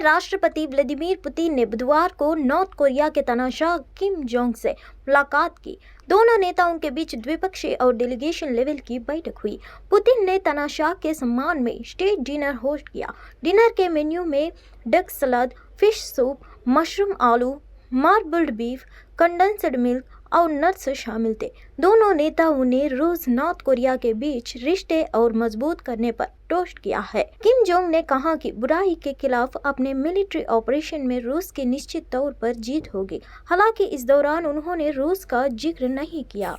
राष्ट्रपति Vladimir Putin ने बुधवार को नॉर्थ कोरिया के तानाशाह किम जोंग से मुलाकात की। दोनों नेताओं के बीच द्विपक्षीय और डेलीगेशन लेवल की बैठक हुई। पुतिन ने तानाशाह के सम्मान में स्टेट डिनर होस्ट किया। डिनर के मेन्यू में डक सलाद, फिश सूप, मशरूम आलू, मार्बल्ड बीफ, कंडेंस्ड मिल्क और नट्स शामिल थे। दोनों नेताओं ने रूस नॉर्थ कोरिया के बीच रिश्ते और मजबूत करने पर टोस्ट किया है। किम जोंग ने कहा कि बुराई के खिलाफ अपने मिलिट्री ऑपरेशन में रूस की निश्चित तौर पर जीत होगी। हालांकि इस दौरान उन्होंने रूस का जिक्र नहीं किया।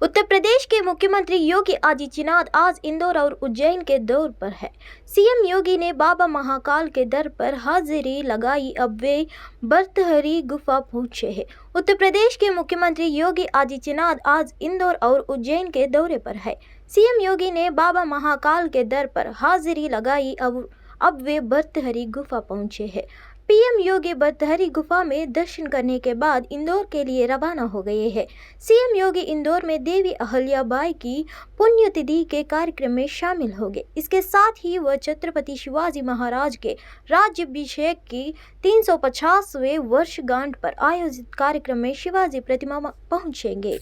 उत्तर प्रदेश के मुख्यमंत्री योगी आदित्यनाथ आज इंदौर और उज्जैन के दौर पर है। सीएम योगी ने बाबा महाकाल के दर पर हाजिरी लगाई। अब वे भर्तृहरि गुफा पहुंचे हैं। उत्तर प्रदेश के मुख्यमंत्री योगी आदित्यनाथ आज इंदौर और उज्जैन के दौरे पर है। सीएम योगी ने बाबा महाकाल के दर पर हाजिरी लगाई। अब वे भर्तृहरि गुफा पहुंचे हैं। पीएम योगी भर्तृहरि गुफा में दर्शन करने के बाद इंदौर के लिए रवाना हो गए हैं। सीएम योगी इंदौर में देवी अहल्याबाई की पुण्यतिथि के कार्यक्रम में शामिल होंगे। इसके साथ ही वह छत्रपति शिवाजी महाराज के राज्याभिषेक की 350वें वर्षगांठ पर आयोजित कार्यक्रम में शिवाजी प्रतिमा पहुंचेंगे।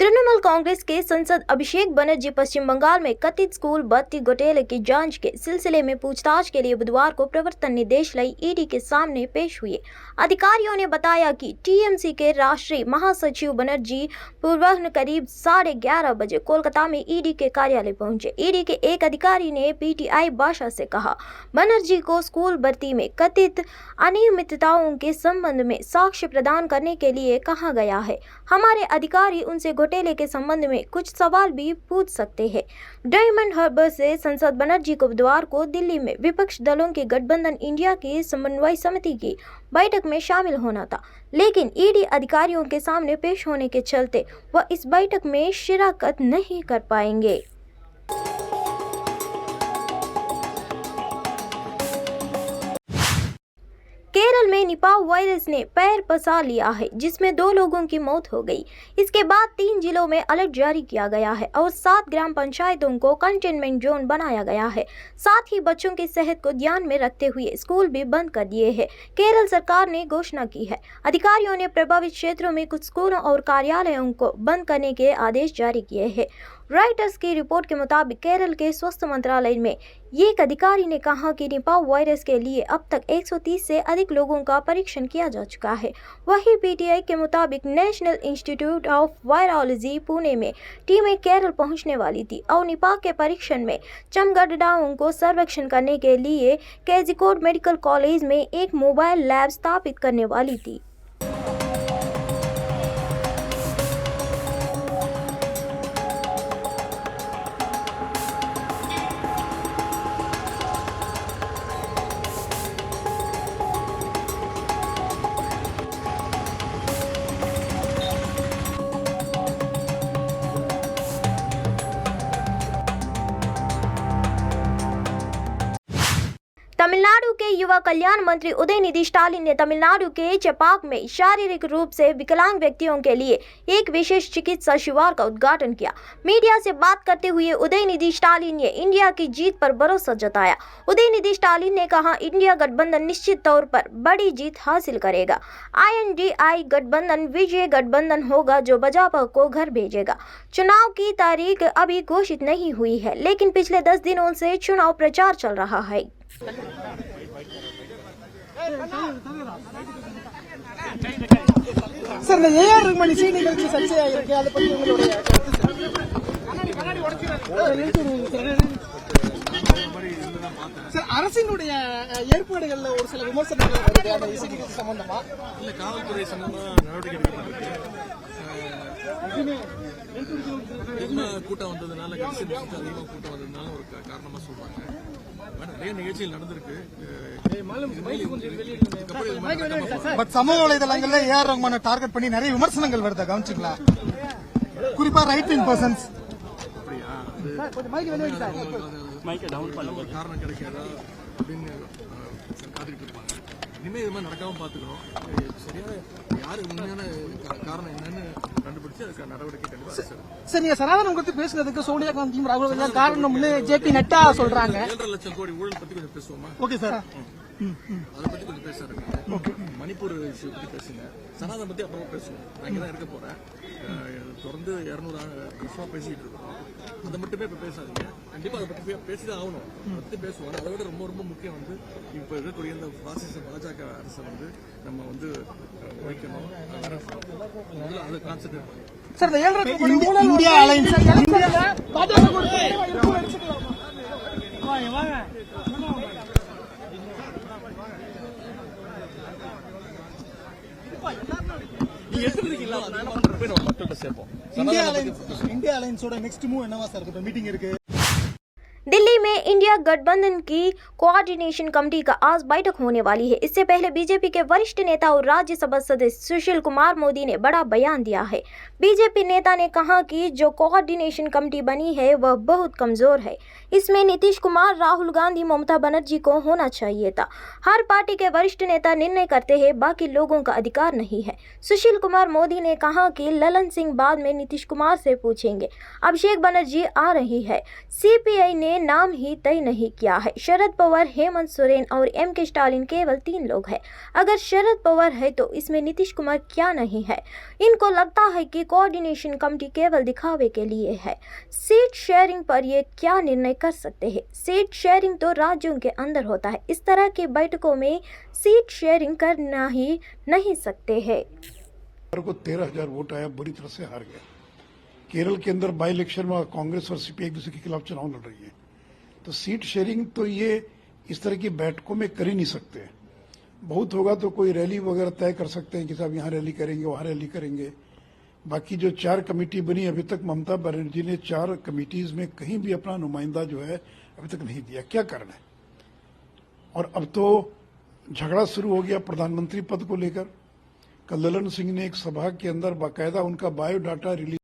तृणमूल कांग्रेस के सांसद अभिषेक बनर्जी पश्चिम बंगाल में कथित स्कूल भर्ती घोटाले की जांच के सिलसिले में पूछताछ के लिए बुधवार को प्रवर्तन निदेशालय ईडी के सामने पेश हुए। अधिकारियों ने बताया कि टीएमसी के राष्ट्रीय महासचिव बनर्जी पूर्वाह्न करीब 11:30 बजे कोलकाता में ईडी के कार्यालय पहुंचे। ईडी के एक अधिकारी ने पीटीआई भाषा से कहा, बनर्जी को स्कूल भर्ती में कथित अनियमितताओं के संबंध में साक्ष्य प्रदान करने के लिए कहा गया है। हमारे अधिकारी उनसे घोटाले के संबंध में कुछ सवाल भी पूछ सकते हैं। डायमंड हार्बर से सांसद बनर्जी को बुधवार को दिल्ली में विपक्ष दलों के गठबंधन इंडिया की समन्वय समिति की बैठक में शामिल होना था, लेकिन ईडी अधिकारियों के सामने पेश होने के चलते वह इस बैठक में शिरकत नहीं कर पाएंगे। केरल में निपाह वायरस ने पैर पसा लिया है, जिसमें 2 लोगों की मौत हो गई। इसके बाद 3 जिलों में अलर्ट जारी किया गया है और 7 ग्राम पंचायतों को कंटेनमेंट जोन बनाया गया है। साथ ही बच्चों की सेहत को ध्यान में रखते हुए स्कूल भी बंद कर दिए हैं। केरल सरकार ने घोषणा की है। अधिकारियों ने प्रभावित क्षेत्रों में कुछ स्कूलों और कार्यालयों को बंद करने के आदेश जारी किए हैं। रॉयटर्स की रिपोर्ट के मुताबिक केरल के स्वास्थ्य मंत्रालय में एक अधिकारी ने कहा कि निपाह वायरस के लिए अब तक 130 से अधिक लोगों का परीक्षण किया जा चुका है। वहीं पीटीआई के मुताबिक national institute of virology Pune में टीमें केरल पहुंचने वाली थी और निपाह के परीक्षण में चमगादड़ों को सर्वेक्षण करने के लिए कोझिकोड मेडिकल कॉलेज में एक मोबाइल लैब स्थापित करने वाली थी। तमिलनाडु के युवा कल्याण मंत्री उदयनिधि स्टालिन ने तमिलनाडु के चेपाक में शारीरिक रूप से विकलांग व्यक्तियों के लिए एक विशेष चिकित्सा शिविर का उद्घाटन किया। मीडिया से बात करते हुए उदयनिधि स्टालिन ने इंडिया की जीत पर भरोसा जताया। उदयनिधि स्टालिन ने कहा, इंडिया गठबंधन निश्चित तौर पर बड़ी जीत हासिल करेगा। INDI गठबंधन विजय गठबंधन होगा जो भाजपा को घर भेजेगा। चुनाव की तारीख अभी घोषित नहीं हुई है, लेकिन पिछले 10 दिनों से चुनाव प्रचार चल रहा है। சார், இந்த ஏஆர் ரஹ்மான் இசை நிகழ்ச்சி சர்ச்சையாயிருக்கு, அதை பத்தி உங்களுடைய சார், அரசினுடைய ஏற்பாடுகள்ல ஒரு சில விமர்சனங்கள் வருது அந்த இசை நிகழ்ச்சி சம்பந்தமா. இல்ல, காவல்துறை சம்பந்தமா நடவடிக்கை எடுக்கப்பட்டிருக்கு. கூட்டம் வந்ததுனால கடைசி நிமிஷத்துல அதிகமாக கூட்டம் வந்ததுனால ஒரு காரணமா சொல்றாங்க. நிறைய நிகழ்ச்சிகள் நடந்திருக்கு. பட் சமூக வலைதளங்கள்ல ஏஆர் ரஹ்மானை டார்கெட் பண்ணி நிறைய விமர்சனங்கள் வருது, கவனிச்சுங்களா? குறிப்பா ரைட் விங் பர்சன்ஸ். காரணம் கிடைக்காதா அப்படின்னு காத்துக்கிட்டு இருப்பாங்க. இனிமே இது மாதிரி நடக்காம பாத்துக்கணும். சரியா யாரு உண்மையான காரணம் என்னன்னு கண்டுபிடிச்சு அதுக்கு நடவடிக்கை கண்டிப்பா. சார், நீங்க சனாதனம் குறித்து பேசுறதுக்கு சோனியா காந்தியும் ராகுல் காந்தி காரணம்னு JP நட்டா சொல்றாங்க. 7.5 லட்சம் கோடி ஊழல் பத்தி கொஞ்சம் பேசுவோமா? ஓகே சார், அதை பத்தி கொஞ்சம் பேசுறாங்க. மணிப்பூர் இஷ்யூ பத்தி பேசுங்க. சனாதனம் பத்தி அப்புறமா பேசுவோம். நான் இங்கதான் இருக்க போறேன். தொடர்ந்து 200 வருஷமா பேசிட்டு இருக்கோம். அதை மட்டுமே இப்ப பேசாதீங்க. கண்டிப்பா அதை பத்தி பேசிதான் ஆகணும். அதை பத்தி பேசுவோம். அதை விட ரொம்ப ரொம்ப முக்கியம் இப்ப இருக்கக்கூடிய இந்த பாசிச பாஜக அரசை நம்ம ஒழிக்கணும். அதை கான்சென்ட்ரேட் பண்ணுவோம். சார், இந்த 7 இந்தியா அலைன்ஸ் இந்தியா அலைன்ஸோட நெக்ஸ்ட் மூவ் என்னவா சார் இருக்கு? மீட்டிங் இருக்கு दिल्ली में इंडिया गठबंधन की कोऑर्डिनेशन कमेटी का आज बैठक होने वाली है। इससे पहले बीजेपी के वरिष्ठ नेता और राज्यसभा सदस्य सुशील कुमार मोदी ने बड़ा बयान दिया है। बीजेपी नेता ने कहा कि जो कोऑर्डिनेशन कमेटी बनी है वह बहुत कमजोर है। इसमें नीतीश कुमार, राहुल गांधी, ममता बनर्जी को होना चाहिए था। हर पार्टी के वरिष्ठ नेता निर्णय करते हैं, बाकी लोगों का अधिकार नहीं है। सुशील कुमार मोदी ने कहा कि ललन सिंह बाद में नीतीश कुमार से पूछेंगे। अभिषेक बनर्जी आ रही है। CPI ने नाम ही तय नहीं किया है। शरद पवार, हेमंत सोरेन और MK स्टालिन केवल 3 लोग हैं। अगर शरद पवार है तो इसमें नीतीश कुमार क्या नहीं है? इनको लगता है कि कोऑर्डिनेशन कमेटी केवल दिखावे के लिए है। सीट शेयरिंग पर ये क्या निर्णय कर सकते हैं? सीट शेयरिंग तो राज्यों के अंदर होता है। इस तरह की बैठकों में सीट शेयरिंग करना ही नहीं सकते हैं। को 13,000 वोट आया, बुरी तरह से हार गया। केरल के अंदर बाई इलेक्शन में कांग्रेस और CPI एक दूसरे के खिलाफ चुनाव लड़ रही है। तो सीट शेयरिंग तो ये इस तरह की बैठकों में कर ही नहीं सकते। बहुत होगा तो कोई रैली वगैरह तय कर सकते हैं कि साहब यहाँ रैली करेंगे, वहां रैली करेंगे। बाकी जो 4 कमेटी बनी, अभी तक ममता बनर्जी ने 4 कमेटीज में कहीं भी अपना नुमाइंदा जो है अभी तक नहीं दिया। क्या कारण है? और अब तो झगड़ा शुरू हो गया प्रधानमंत्री पद को लेकर। कल ललन सिंह ने एक सभा के अंदर बाकायदा उनका बायोडाटा रिलीज।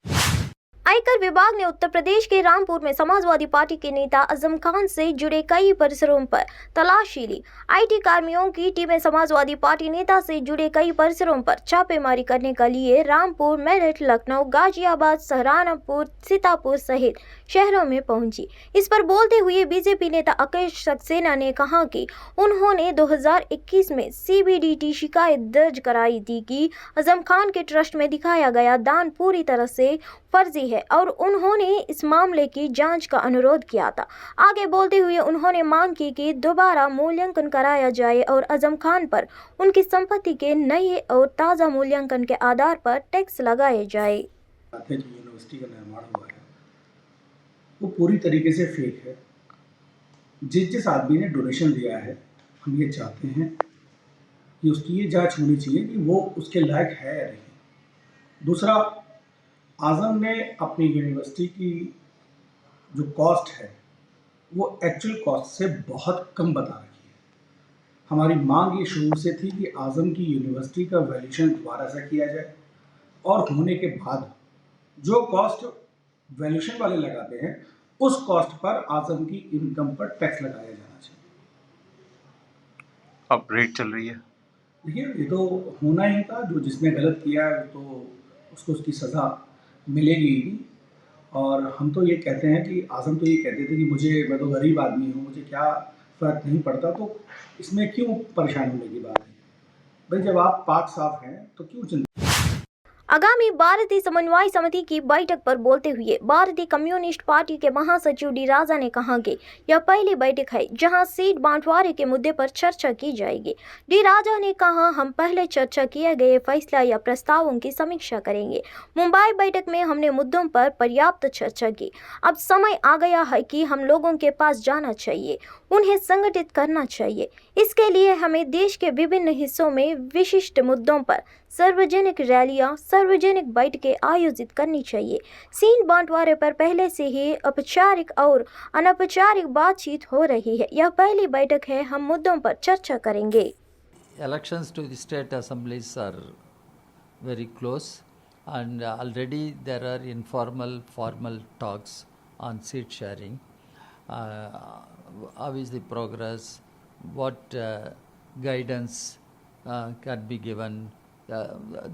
आयकर विभाग ने उत्तर प्रदेश के रामपुर में समाजवादी पार्टी के नेता आजम खान से जुड़े कई परिसरों पर तलाशी ली। IT कर्मियों की टीमें समाजवादी पार्टी नेता से जुड़े कई परिसरों पर छापेमारी करने के लिए रामपुर, मेरठ, लखनऊ, गाजियाबाद, सहारनपुर, सीतापुर सहित शहरों में पहुंची। इस पर बोलते हुए बीजेपी नेता अखिलेश सक्सेना ने कहा कि उन्होंने 2021 में CBDT शिकायत दर्ज कराई थी कि आजम खान के ट्रस्ट में दिखाया गया दान पूरी तरह से फर्जी है और उन्होंने इस मामले की जांच का अनुरोध किया था। आगे बोलते हुए उन्होंने मांग की कि दोबारा मूल्यांकन कराया जाए और आजम खान पर उनकी संपत्ति के नए और ताज़ा मूल्यांकन के आधार पर टैक्स लगाए जाए। जो यूनिवर्सिटी का निर्माण हुआ है वो पूरी तरीके से फेक है। जिस आदमी ने डोनेशन दिया है, हम ये चाहते हैं कि उसकी ये जांच होनी चाहिए कि वो उसके लायक है या नहीं। दूसरा, आजम ने अपनी यूनिवर्सिटी की जो कॉस्ट है वो एक्चुअल कॉस्ट से बहुत कम बता रखी है। हमारी मांग ये शुरू से थी कि आजम की यूनिवर्सिटी का वैल्यूएशन दोबारा से किया जाए और होने के बाद जो कॉस्ट वैल्यूएशन वाले लगाते हैं उस कॉस्ट पर आजम की इनकम पर टैक्स लगाया जाना चाहिए। अब रेड चल रही है। देखिए, ये तो होना ही था। जो जिसने गलत किया है तो उसको उसकी सज़ा मिलेगी ही। और हम तो ये कहते हैं कि आज़म तो ये कहते थे कि मैं तो गरीब आदमी हूँ, मुझे क्या फ़र्क नहीं पड़ता, तो इसमें क्यों परेशान होने की बात है? भाई, जब आप पाक साफ हैं तो क्यों चिंता? आगामी भारतीय समन्वय समिति की बैठक पर बोलते हुए भारतीय कम्युनिस्ट पार्टी के महासचिव डी राजा ने कहा कि यह पहली बैठक है जहां सीट बंटवारे के मुद्दे पर चर्चा की जाएगी। डी राजा ने कहा, हम पहले चर्चा किए गए फैसला या प्रस्तावों की समीक्षा करेंगे। मुंबई बैठक में हमने मुद्दों पर पर्याप्त चर्चा की। अब समय आ गया है कि हम लोगों के पास जाना चाहिए, उन्हें संगठित करना चाहिए। इसके लिए हमें देश के विभिन्न हिस्सों में विशिष्ट मुद्दों पर सार्वजनिक रैलियां, सार्वजनिक बैठकें आयोजित करनी चाहिए। सीट बंटवारे पर पहले से ही औपचारिक और अनौपचारिक बातचीत हो रही है। यह पहली बैठक है, हम मुद्दों पर चर्चा करेंगे। Elections to the state assemblies are very close, and already there are informal, formal talks on seat sharing. How is the progress? What guidance can be given?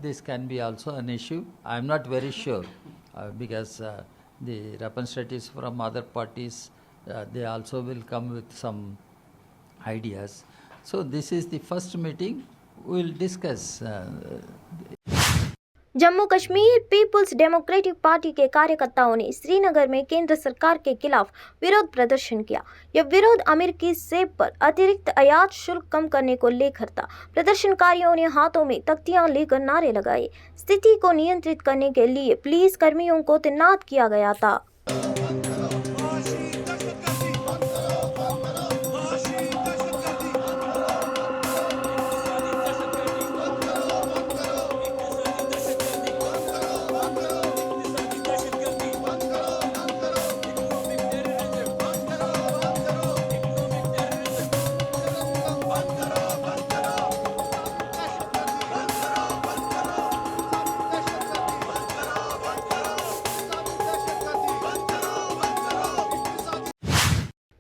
This can be also an issue. I am not very sure because the representatives from other parties they also will come with some ideas. So this is the first meeting. We will discuss. Jammu Kashmir Peoples Democratic Party के कार्यकर्ताओं ने श्रीनगर में केंद्र सरकार के खिलाफ विरोध प्रदर्शन किया। यह विरोध अमेरिकी सेब पर अतिरिक्त आयात शुल्क कम करने को लेकर था। प्रदर्शनकारियों ने हाथों में तख्तियां लेकर नारे लगाए। स्थिति को नियंत्रित करने के लिए पुलिस कर्मियों को तैनात किया गया था।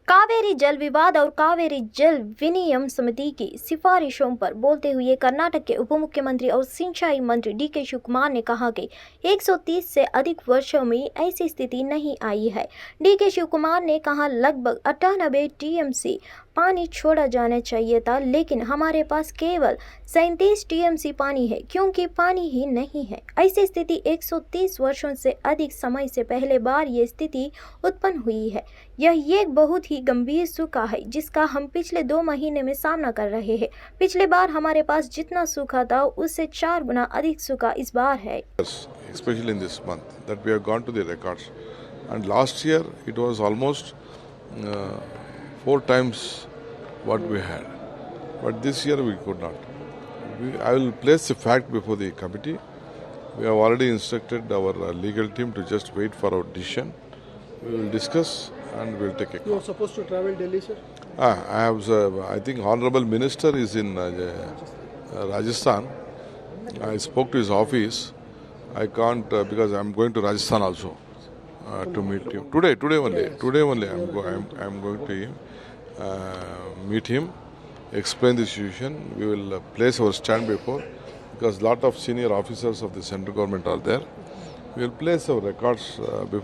कावेरी जल विवाद और कावेरी जल विनियम समिति की सिफारिशों पर बोलते हुए कर्नाटक के उप मुख्यमंत्री और सिंचाई मंत्री डी.के. शिव कुमार ने कहा कि 130 से अधिक वर्षों में ऐसी स्थिति नहीं आई है। डी.के. शिव कुमार ने कहा, लगभग 98 टीएमसी पानी छोड़ा जाना चाहिए था, लेकिन हमारे पास केवल 37 टीएमसी पानी है क्योंकि पानी ही नहीं है। ऐसी स्थिति 130 वर्षों से अधिक समय से पहले बार ये स्थिति उत्पन्न हुई है। यह एक बहुत ही गंभीर सूखा है जिसका हम पिछले 2 महीने में सामना कर रहे हैं। पिछले बार हमारे पास जितना सूखा था उससे 4 गुना अधिक सूखा इस बार है। Especially in this month that we have gone to the records, and last year it was almost 4 times what we had, but this year we could not. I will place the fact before the committee. We have already instructed our legal team to just wait for our decision. We will discuss and we will take a call. You are supposed to travel Delhi, sir? I think Honorable Minister is in Rajasthan. I spoke to his office. I can't because I am going to Rajasthan also to meet him today only. Today only I am going to him, meet him, explain the situation. We will place our stand before, because lot of senior officers of the central government are there. We will place our records before.